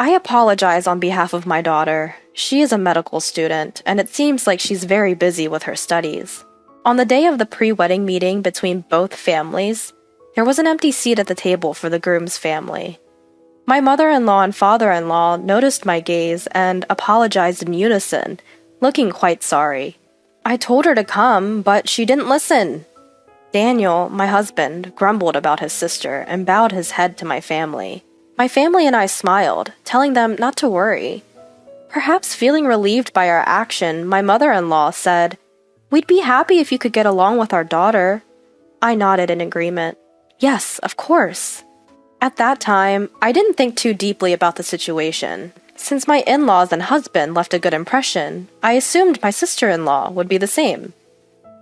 I apologize on behalf of my daughter. She is a medical student, and it seems like she's very busy with her studies. On the day of the pre-wedding meeting between both families, there was an empty seat at the table for the groom's family. My mother-in-law and father-in-law noticed my gaze and apologized in unison, looking quite sorry. I told her to come, but she didn't listen. Daniel, my husband, grumbled about his sister and bowed his head to my family. My family and I smiled, telling them not to worry. Perhaps feeling relieved by our action, my mother-in-law said, "We'd be happy if you could get along with our daughter." I nodded in agreement. Yes, of course. At that time, I didn't think too deeply about the situation. Since my in-laws and husband left a good impression, I assumed my sister-in-law would be the same.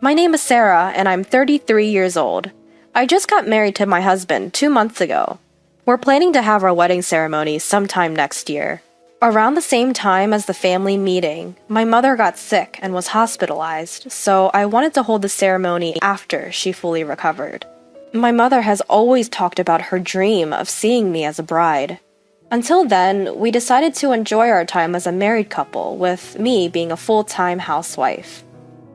My name is Sarah, and I'm 33 years old. I just got married to my husband 2 months ago. We're planning to have our wedding ceremony sometime next year. Around the same time as the family meeting, my mother got sick and was hospitalized, so I wanted to hold the ceremony after she fully recovered. My mother has always talked about her dream of seeing me as a bride. Until then, we decided to enjoy our time as a married couple, with me being a full-time housewife.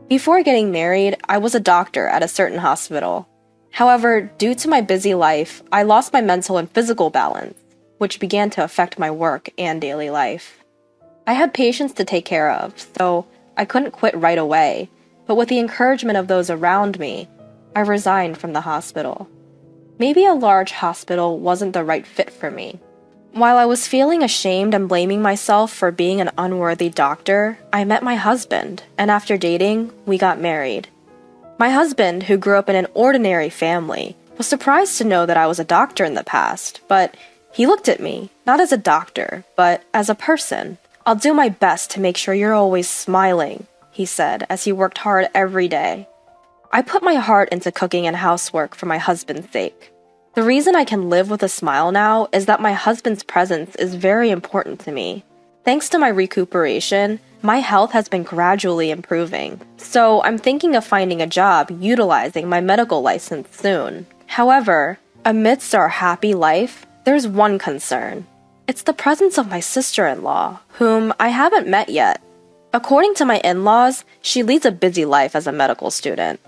Before getting married, I was a doctor at a certain hospital. However, due to my busy life, I lost my mental and physical balance, which began to affect my work and daily life. I had patients to take care of, so I couldn't quit right away, but with the encouragement of those around me, I resigned from the hospital. Maybe a large hospital wasn't the right fit for me. While I was feeling ashamed and blaming myself for being an unworthy doctor, I met my husband, and after dating, we got married. My husband, who grew up in an ordinary family, was surprised to know that I was a doctor in the past, but he looked at me, not as a doctor, but as a person. "I'll do my best to make sure you're always smiling," he said as he worked hard every day. I put my heart into cooking and housework for my husband's sake. The reason I can live with a smile now is that my husband's presence is very important to me. Thanks to my recuperation, my health has been gradually improving, so I'm thinking of finding a job utilizing my medical license soon. However, amidst our happy life, there's one concern. It's the presence of my sister-in-law, whom I haven't met yet. According to my in-laws, she leads a busy life as a medical student.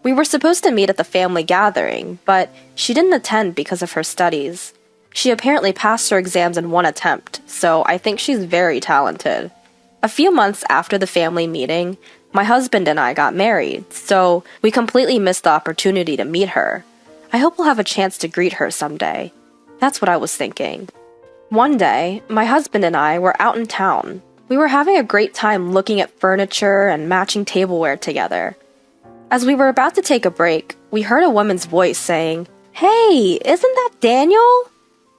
We were supposed to meet at the family gathering, but she didn't attend because of her studies. She apparently passed her exams in one attempt, so I think she's very talented. A few months after the family meeting, my husband and I got married, so we completely missed the opportunity to meet her. I hope we'll have a chance to greet her someday. That's what I was thinking. One day, my husband and I were out in town. We were having a great time looking at furniture and matching tableware together. As we were about to take a break, we heard a woman's voice saying, "Hey, isn't that Daniel?"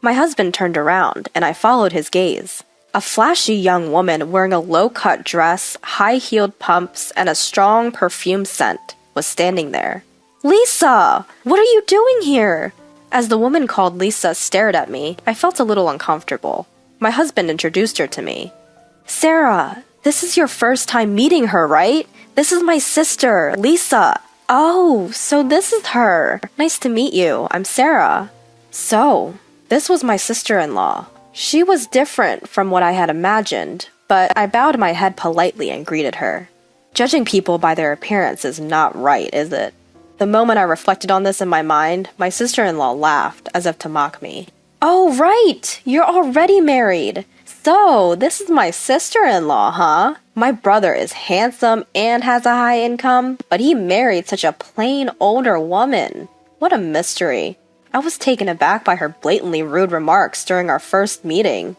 My husband turned around, and I followed his gaze. A flashy young woman wearing a low-cut dress, high-heeled pumps, and a strong perfume scent was standing there. "Lisa, what are you doing here?" As the woman called Lisa stared at me, I felt a little uncomfortable. My husband introduced her to me. "Sarah, this is your first time meeting her, right? This is my sister, Lisa." "Oh, so this is her. Nice to meet you. I'm Sarah." So, this was my sister-in-law. She was different from what I had imagined, but I bowed my head politely and greeted her. Judging people by their appearance is not right, is it? The moment I reflected on this in my mind, my sister-in-law laughed, as if to mock me. "Oh, right! You're already married! So, this is my sister-in-law, huh? My brother is handsome and has a high income, but he married such a plain older woman. What a mystery." I was taken aback by her blatantly rude remarks during our first meeting.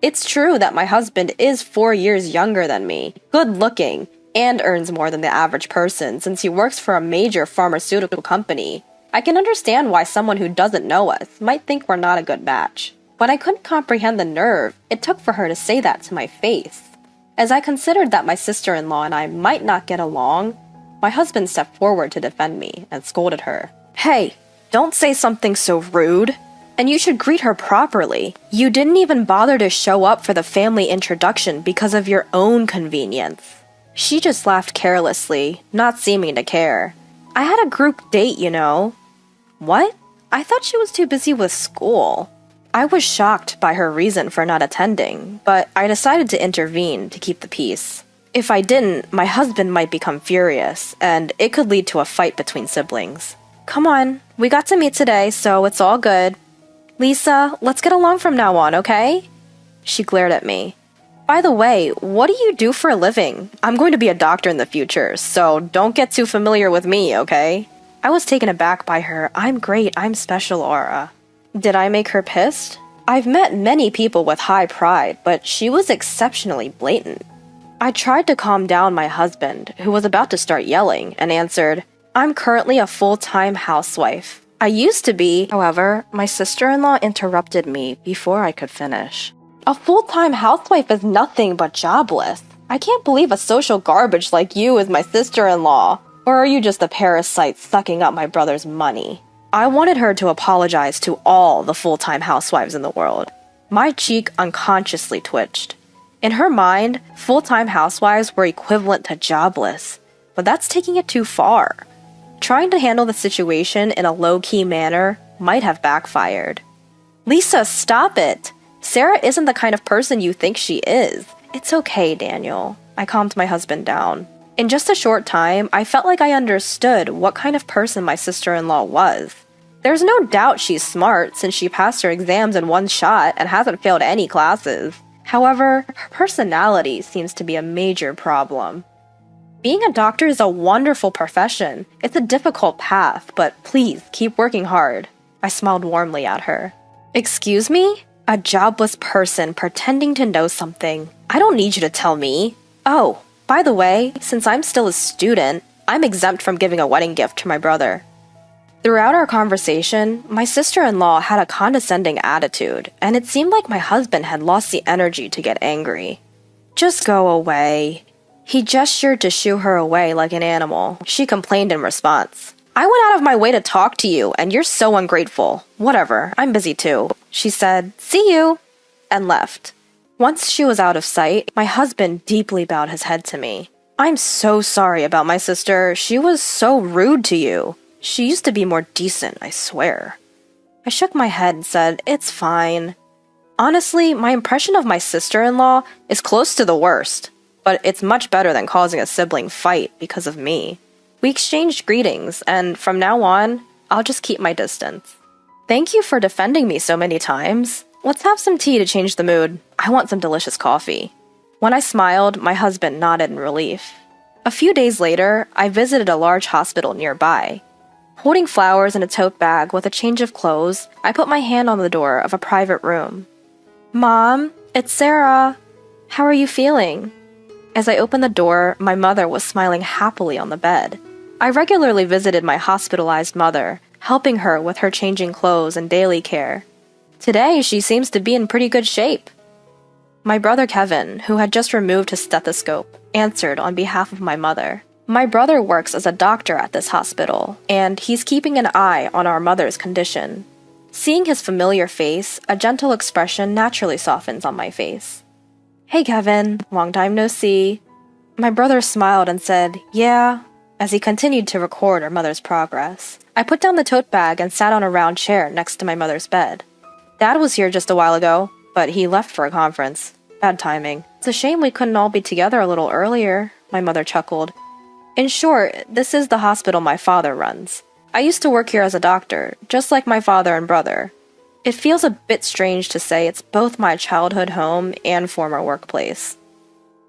It's true that my husband is 4 years younger than me, good-looking, and earns more than the average person since he works for a major pharmaceutical company. I can understand why someone who doesn't know us might think we're not a good match. But I couldn't comprehend the nerve it took for her to say that to my face. As I considered that my sister-in-law and I might not get along, my husband stepped forward to defend me and scolded her. "Hey, don't say something so rude. And you should greet her properly. You didn't even bother to show up for the family introduction because of your own convenience." She just laughed carelessly, not seeming to care. "I had a group date, you know." "What? I thought she was too busy with school." I was shocked by her reason for not attending, but I decided to intervene to keep the peace. If I didn't, my husband might become furious, and it could lead to a fight between siblings. Come on, we got to meet today, so it's all good. Lisa, let's get along from now on, okay? She glared at me. By the way, what do you do for a living? I'm going to be a doctor in the future, so don't get too familiar with me, okay? I was taken aback by her "I'm great, I'm special" aura. Did I make her pissed? I've met many people with high pride, but she was exceptionally blatant. I tried to calm down my husband, who was about to start yelling, and answered, "I'm currently a full-time housewife. I used to be." However, my sister-in-law interrupted me before I could finish. "A full-time housewife is nothing but jobless. I can't believe a social garbage like you is my sister-in-law. Or are you just a parasite sucking up my brother's money?" I wanted her to apologize to all the full-time housewives in the world. My cheek unconsciously twitched. In her mind, full-time housewives were equivalent to jobless, but that's taking it too far. Trying to handle the situation in a low-key manner might have backfired. "Lisa, stop it! Sarah isn't the kind of person you think she is. It's okay, Daniel." I calmed my husband down. In just a short time, I felt like I understood what kind of person my sister-in-law was. There's no doubt she's smart since she passed her exams in one shot and hasn't failed any classes. However, her personality seems to be a major problem. Being a doctor is a wonderful profession. It's a difficult path, but please keep working hard. I smiled warmly at her. "Excuse me? A jobless person pretending to know something. I don't need you to tell me. Oh, by the way, since I'm still a student, I'm exempt from giving a wedding gift to my brother." Throughout our conversation, my sister-in-law had a condescending attitude, and it seemed like my husband had lost the energy to get angry. "Just go away." He gestured to shoo her away like an animal. She complained in response. "I went out of my way to talk to you, and you're so ungrateful. Whatever, I'm busy too." She said, "See you," and left. Once she was out of sight, my husband deeply bowed his head to me. "I'm so sorry about my sister. She was so rude to you. She used to be more decent, I swear." I shook my head and said, "It's fine." Honestly, my impression of my sister-in-law is close to the worst, but it's much better than causing a sibling fight because of me. We exchanged greetings, and from now on, I'll just keep my distance. "Thank you for defending me so many times. Let's have some tea to change the mood. I want some delicious coffee." When I smiled, my husband nodded in relief. A few days later, I visited a large hospital nearby. Holding flowers in a tote bag with a change of clothes, I put my hand on the door of a private room. "Mom, it's Sarah. How are you feeling?" As I opened the door, my mother was smiling happily on the bed. I regularly visited my hospitalized mother, helping her with her changing clothes and daily care. Today, she seems to be in pretty good shape. My brother Kevin, who had just removed his stethoscope, answered on behalf of my mother. My brother works as a doctor at this hospital, and he's keeping an eye on our mother's condition. Seeing his familiar face, a gentle expression naturally softens on my face. "Hey Kevin, long time no see." My brother smiled and said, "Yeah," as he continued to record our mother's progress. I put down the tote bag and sat on a round chair next to my mother's bed. Dad was here just a while ago, but he left for a conference. Bad timing. "It's a shame we couldn't all be together a little earlier," my mother chuckled. "In short, this is the hospital my father runs. I used to work here as a doctor, just like my father and brother. It feels a bit strange to say it's both my childhood home and former workplace."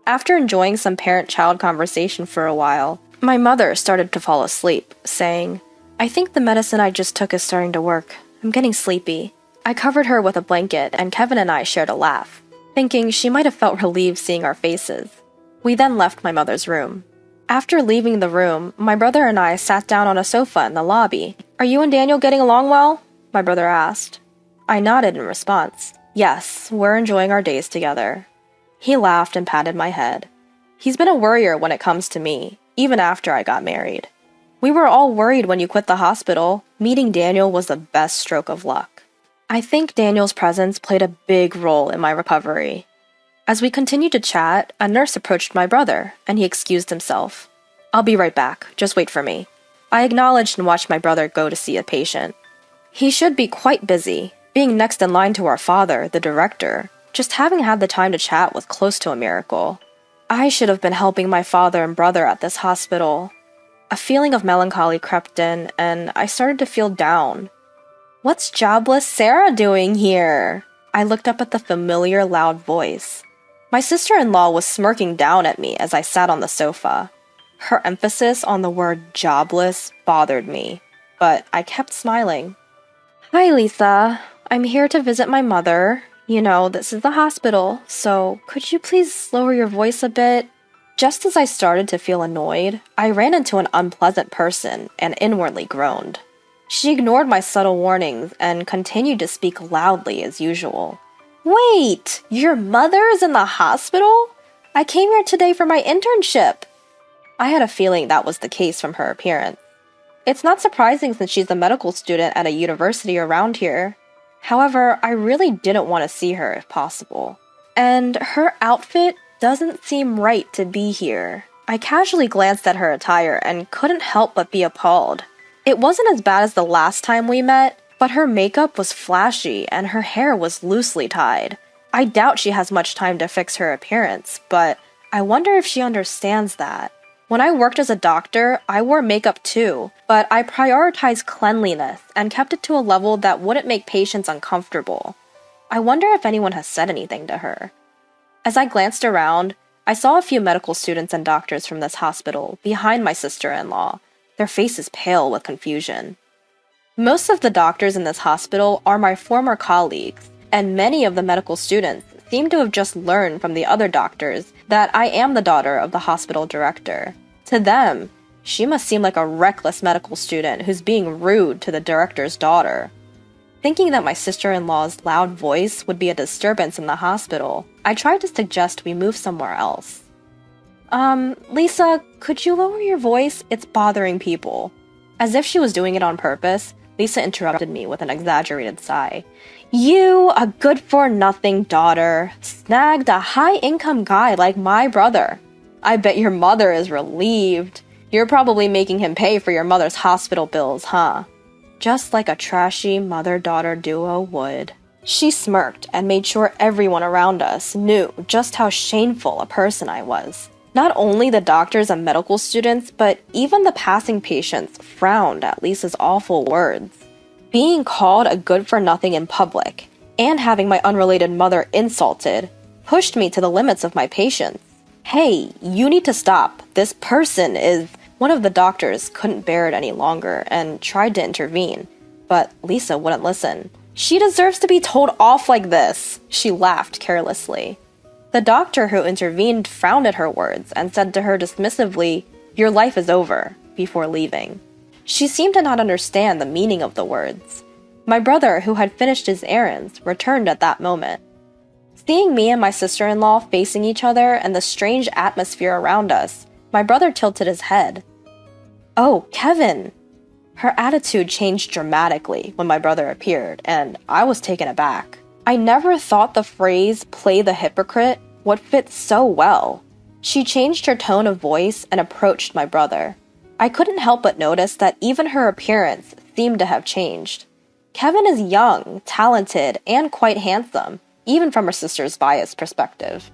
After enjoying some parent-child conversation for a while, my mother started to fall asleep, saying, "I think the medicine I just took is starting to work. I'm getting sleepy." I covered her with a blanket, and Kevin and I shared a laugh, thinking she might have felt relieved seeing our faces. We then left my mother's room. After leaving the room, my brother and I sat down on a sofa in the lobby. "Are you and Daniel getting along well?" my brother asked. I nodded in response. "Yes, we're enjoying our days together." He laughed and patted my head. He's been a worrier when it comes to me, even after I got married. "We were all worried when you quit the hospital. Meeting Daniel was the best stroke of luck." I think Daniel's presence played a big role in my recovery. As we continued to chat, a nurse approached my brother, and he excused himself. "I'll be right back. Just wait for me." I acknowledged and watched my brother go to see a patient. He should be quite busy. Being next in line to our father, the director, just having had the time to chat was close to a miracle. I should have been helping my father and brother at this hospital. A feeling of melancholy crept in, and I started to feel down. What's jobless Sarah doing here? I looked up at the familiar loud voice. My sister-in-law was smirking down at me as I sat on the sofa. Her emphasis on the word jobless bothered me, but I kept smiling. Hi, Lisa. I'm here to visit my mother. You know, this is the hospital, so could you please lower your voice a bit? Just as I started to feel annoyed, I ran into an unpleasant person and inwardly groaned. She ignored my subtle warnings and continued to speak loudly as usual. Wait, your mother is in the hospital? I came here today for my internship. I had a feeling that was the case from her appearance. It's not surprising since she's a medical student at a university around here. However, I really didn't want to see her if possible. And her outfit doesn't seem right to be here. I casually glanced at her attire and couldn't help but be appalled. It wasn't as bad as the last time we met, but her makeup was flashy and her hair was loosely tied. I doubt she has much time to fix her appearance, but I wonder if she understands that. When I worked as a doctor, I wore makeup too, but I prioritized cleanliness and kept it to a level that wouldn't make patients uncomfortable. I wonder if anyone has said anything to her. As I glanced around, I saw a few medical students and doctors from this hospital behind my sister-in-law, their faces pale with confusion. Most of the doctors in this hospital are my former colleagues, and many of the medical students seem to have just learned from the other doctors that I am the daughter of the hospital director. To them, she must seem like a reckless medical student who's being rude to the director's daughter. Thinking that my sister-in-law's loud voice would be a disturbance in the hospital, I tried to suggest we move somewhere else. Lisa, could you lower your voice? It's bothering people. As if she was doing it on purpose, Lisa interrupted me with an exaggerated sigh. You, a good-for-nothing daughter, snagged a high-income guy like my brother. I bet your mother is relieved. You're probably making him pay for your mother's hospital bills, huh? Just like a trashy mother-daughter duo would. She smirked and made sure everyone around us knew just how shameful a person I was. Not only the doctors and medical students, but even the passing patients frowned at Lisa's awful words. Being called a good-for-nothing in public, and having my unrelated mother insulted, pushed me to the limits of my patience. Hey, you need to stop. This person is... One of the doctors couldn't bear it any longer and tried to intervene, but Lisa wouldn't listen. She deserves to be told off like this, she laughed carelessly. The doctor who intervened frowned at her words and said to her dismissively, "Your life is over," before leaving. She seemed to not understand the meaning of the words. My brother, who had finished his errands, returned at that moment. Seeing me and my sister-in-law facing each other and the strange atmosphere around us, my brother tilted his head. "Oh, Kevin!" Her attitude changed dramatically when my brother appeared, and I was taken aback. I never thought the phrase "play the hypocrite" would fit so well. She changed her tone of voice and approached my brother. I couldn't help but notice that even her appearance seemed to have changed. Kevin is young, talented, and quite handsome, even from her sister's biased perspective.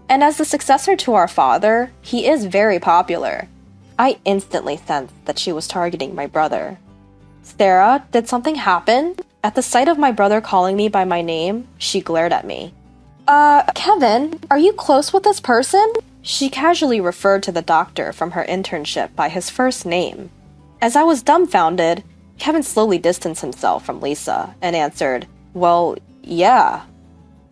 And as the successor to our father, he is very popular. I instantly sensed that she was targeting my brother. "Sarah, did something happen?" At the sight of my brother calling me by my name, she glared at me. Kevin, are you close with this person?" She casually referred to the doctor from her internship by his first name. As I was dumbfounded, Kevin slowly distanced himself from Lisa and answered, "Well, yeah."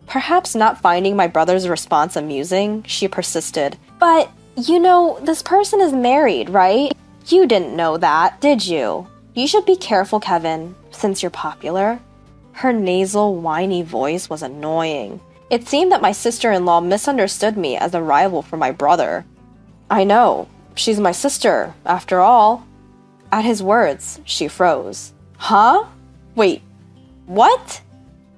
Perhaps not finding my brother's response amusing, she persisted, "But, you know, this person is married, right? You didn't know that, did you? You should be careful, Kevin, since you're popular." Her nasal, whiny voice was annoying. It seemed that my sister-in-law misunderstood me as a rival for my brother. "I know. She's my sister, after all." At his words, she froze. "Huh? Wait, what?"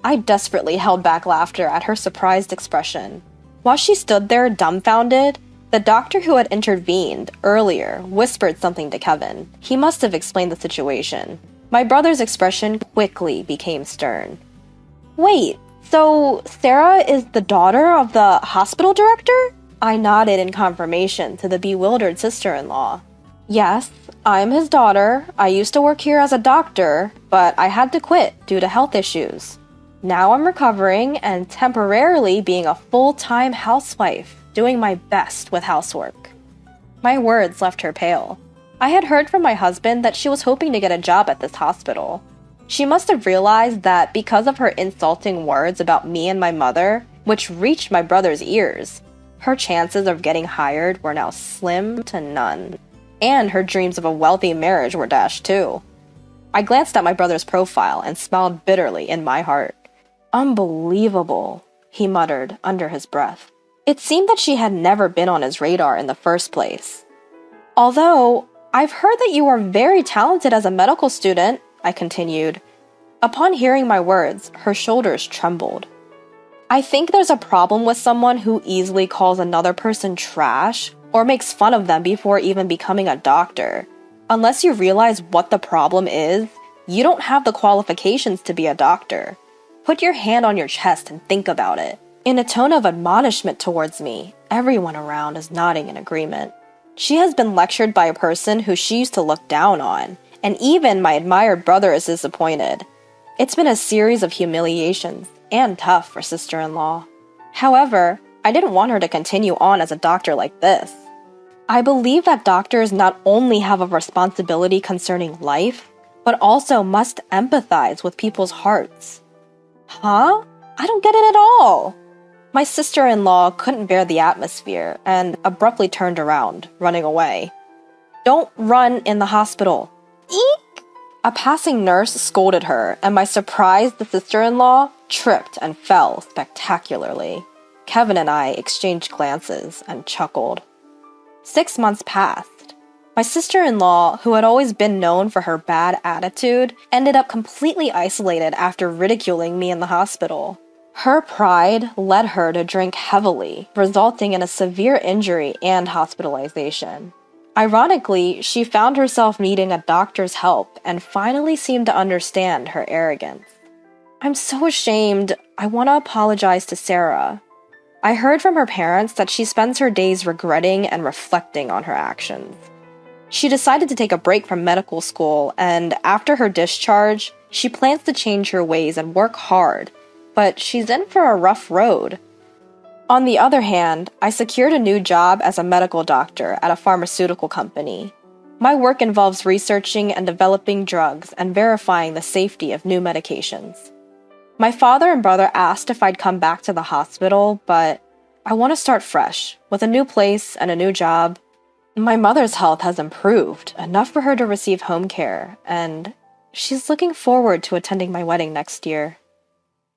I desperately held back laughter at her surprised expression. While she stood there dumbfounded, the doctor who had intervened earlier whispered something to Kevin. He must have explained the situation. My brother's expression quickly became stern. Wait, so Sarah is the daughter of the hospital director? I nodded in confirmation to the bewildered sister-in-law. Yes, I'm his daughter. I used to work here as a doctor, but I had to quit due to health issues. Now I'm recovering and temporarily being a full-time housewife, doing my best with housework. My words left her pale. I had heard from my husband that she was hoping to get a job at this hospital. She must have realized that because of her insulting words about me and my mother, which reached my brother's ears, her chances of getting hired were now slim to none. And her dreams of a wealthy marriage were dashed too. I glanced at my brother's profile and smiled bitterly in my heart. Unbelievable, he muttered under his breath. It seemed that she had never been on his radar in the first place. Although, I've heard that you are very talented as a medical student, I continued. Upon hearing my words, her shoulders trembled. I think there's a problem with someone who easily calls another person trash or makes fun of them before even becoming a doctor. Unless you realize what the problem is, you don't have the qualifications to be a doctor. Put your hand on your chest and think about it. In a tone of admonishment towards me, everyone around is nodding in agreement. She has been lectured by a person who she used to look down on, and even my admired brother is disappointed. It's been a series of humiliations, and tough for sister-in-law. However, I didn't want her to continue on as a doctor like this. I believe that doctors not only have a responsibility concerning life, but also must empathize with people's hearts. Huh? I don't get it at all. My sister-in-law couldn't bear the atmosphere and abruptly turned around, running away. Don't run in the hospital. Eek! A passing nurse scolded her, and my surprised sister-in-law tripped and fell spectacularly. Kevin and I exchanged glances and chuckled. 6 months passed. My sister-in-law, who had always been known for her bad attitude, ended up completely isolated after ridiculing me in the hospital. Her pride led her to drink heavily, resulting in a severe injury and hospitalization. Ironically, she found herself needing a doctor's help and finally seemed to understand her arrogance. I'm so ashamed. I want to apologize to Sarah. I heard from her parents that she spends her days regretting and reflecting on her actions. She decided to take a break from medical school, and after her discharge, she plans to change her ways and work hard, but she's in for a rough road. On the other hand, I secured a new job as a medical doctor at a pharmaceutical company. My work involves researching and developing drugs and verifying the safety of new medications. My father and brother asked if I'd come back to the hospital, but I want to start fresh, with a new place and a new job. My mother's health has improved, enough for her to receive home care, and she's looking forward to attending my wedding next year.